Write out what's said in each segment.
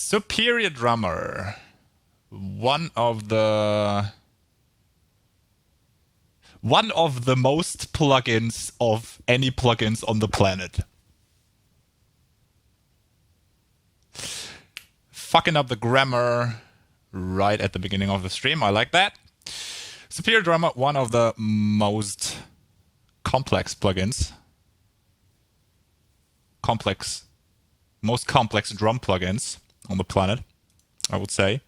Superior Drummer, one of the one of the most plugins of any plugins on the planet. Fucking up the grammar right at the beginning of the stream. I like that. Superior Drummer, one of the most complex plugins. Most complex drum plugins on the planet, I would say.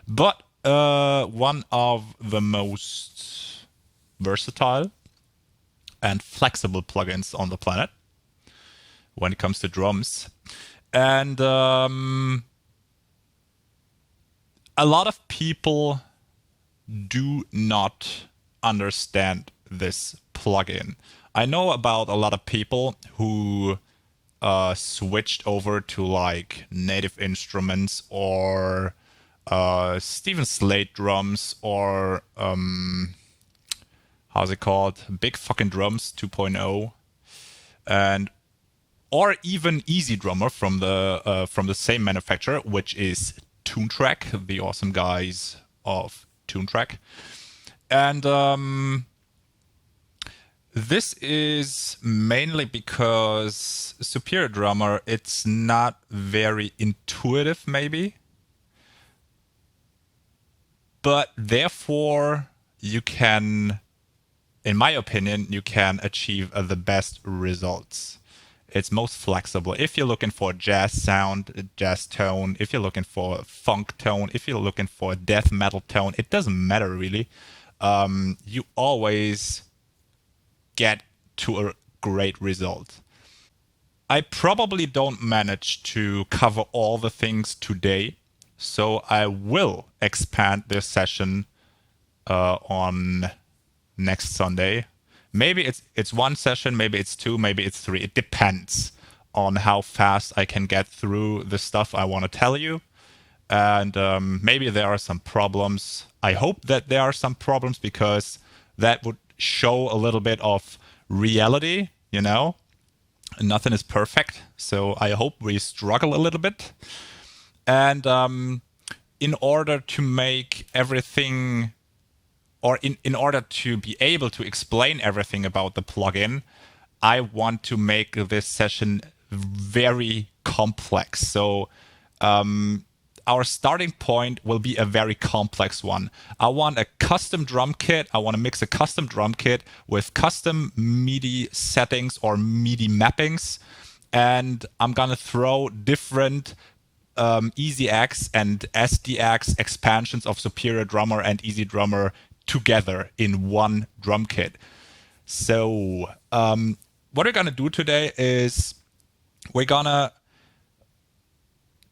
But one of the most versatile and flexible plugins on the planet when it comes to drums. And a lot of people do not understand this plugin. I know about a lot of people who switched over to like Native Instruments or Steven Slate drums or how's it called? Big fucking Drums 2.0, and or even Easy Drummer from the same manufacturer, which is Toontrack, the awesome guys of Toontrack. And this is mainly because Superior Drummer, it's not very intuitive, maybe. But therefore, you can, in my opinion, you can achieve the best results. It's most flexible. If you're looking for jazz sound, jazz tone, if you're looking for funk tone, if you're looking for death metal tone, it doesn't matter really. You always get to a great result. I probably don't manage to cover all the things today, so I will expand this session on next Sunday. Maybe it's one session, maybe it's two, maybe it's three. It depends on how fast I can get through the stuff I want to tell you. And maybe there are some problems. I hope that there are some problems because that would show a little bit of reality, you know? Nothing is perfect. So I hope we struggle a little bit. And in order to make everything, or in order to be able to explain everything about the plugin, I want to make this session very complex. So our starting point will be a very complex one. I want a custom drum kit. I want to mix a custom drum kit with custom MIDI settings or MIDI mappings. And I'm going to throw different EasyX and SDX expansions of Superior Drummer and Easy Drummer together in one drum kit. So what we're going to do today is we're going to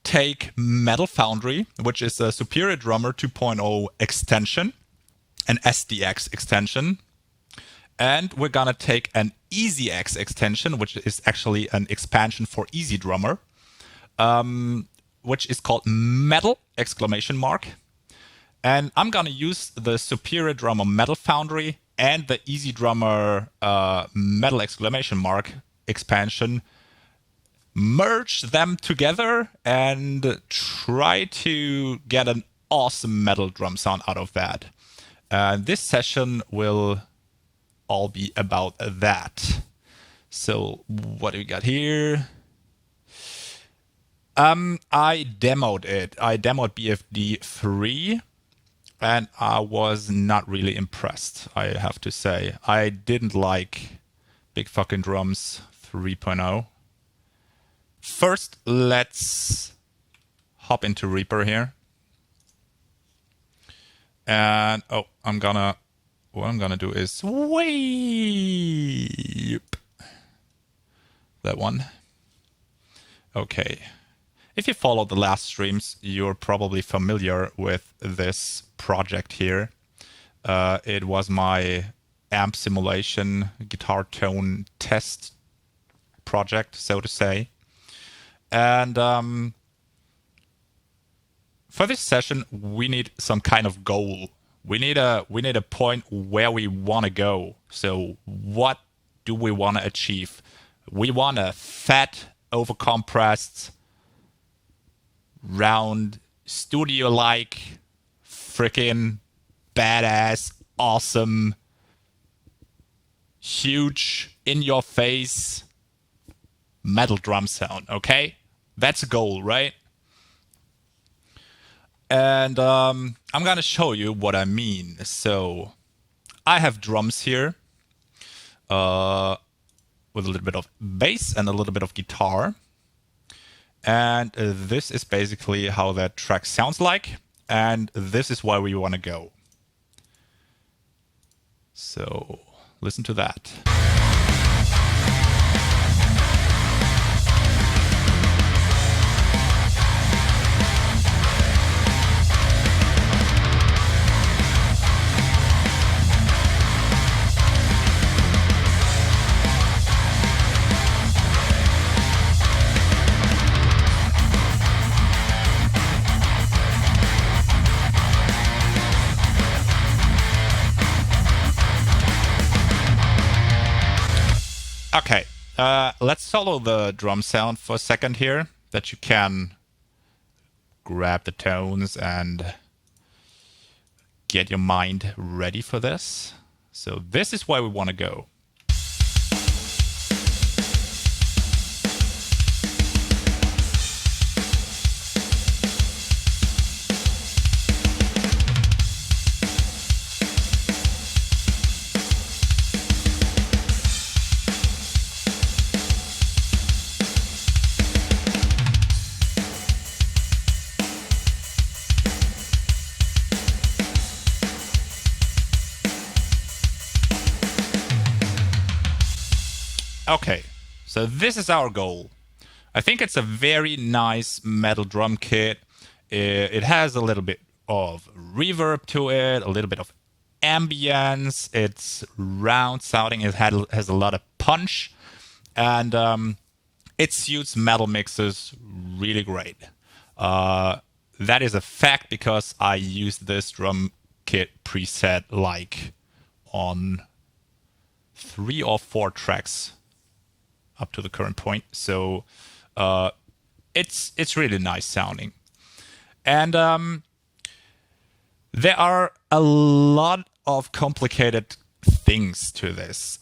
take Metal Foundry, which is a Superior Drummer 2.0 extension, an SDX extension, and we're gonna take an EasyX extension, which is actually an expansion for Easy Drummer, which is called Metal exclamation mark. And I'm gonna use the Superior Drummer Metal Foundry and the Easy Drummer Metal exclamation mark expansion, merge them together and try to get an awesome metal drum sound out of that. This session will all be about that. So what do we got here? I demoed it. I demoed BFD 3 and I was not really impressed, I have to say. I didn't like Big Fucking Drums 3.0. First, let's hop into Reaper here. And what I'm gonna do is sweep that one. Okay. If you followed the last streams, you're probably familiar with this project here. It was my amp simulation guitar tone test project, so to say. And for this session, we need some kind of goal. We need a point where we want to go. So what do we want to achieve? We want a fat, overcompressed, round, studio-like, freaking badass, awesome, huge, in-your-face metal drum sound, okay? That's a goal, right? And I'm gonna show you what I mean. So I have drums here with a little bit of bass and a little bit of guitar. And this is basically how that track sounds like. And this is where we want to go. So listen to that. Okay, let's solo the drum sound for a second here, that you can grab the tones and get your mind ready for this. So this is where we want to go. Okay, so this is our goal. I think it's a very nice metal drum kit. It has a little bit of reverb to it, a little bit of ambience. It's round sounding. It has a lot of punch, and it suits metal mixes really great. That is a fact because I used this drum kit preset like on 3 or 4 tracks up to the current point. So it's really nice sounding. And there are a lot of complicated things to this.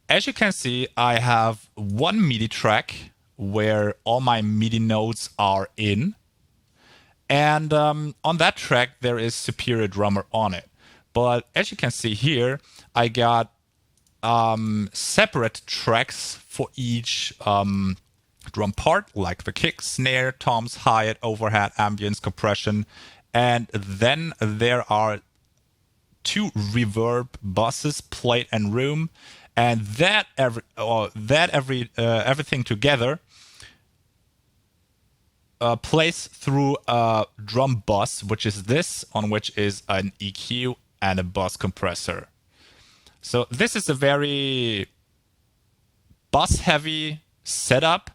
As you can see, I have one MIDI track where all my MIDI notes are in. And on that track, there is Superior Drummer on it. But as you can see here, I got separate tracks for each drum part, like the kick, snare, toms, hi-hat, overhead, ambience, compression. And then there are 2 reverb buses, plate and room. And everything together plays through a drum bus, which is this, on which is an EQ and a bus compressor. So this is a very bus-heavy setup,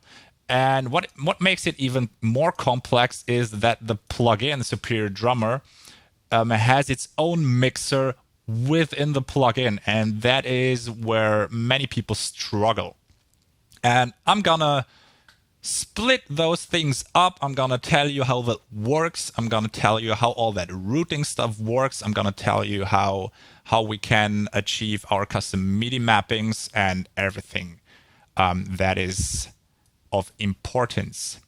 and what makes it even more complex is that the plugin Superior Drummer has its own mixer within the plugin, and that is where many people struggle. And I'm gonna split those things up. I'm gonna tell you how that works. I'm gonna tell you how all that routing stuff works. I'm gonna tell you how we can achieve our custom MIDI mappings and everything that is of importance.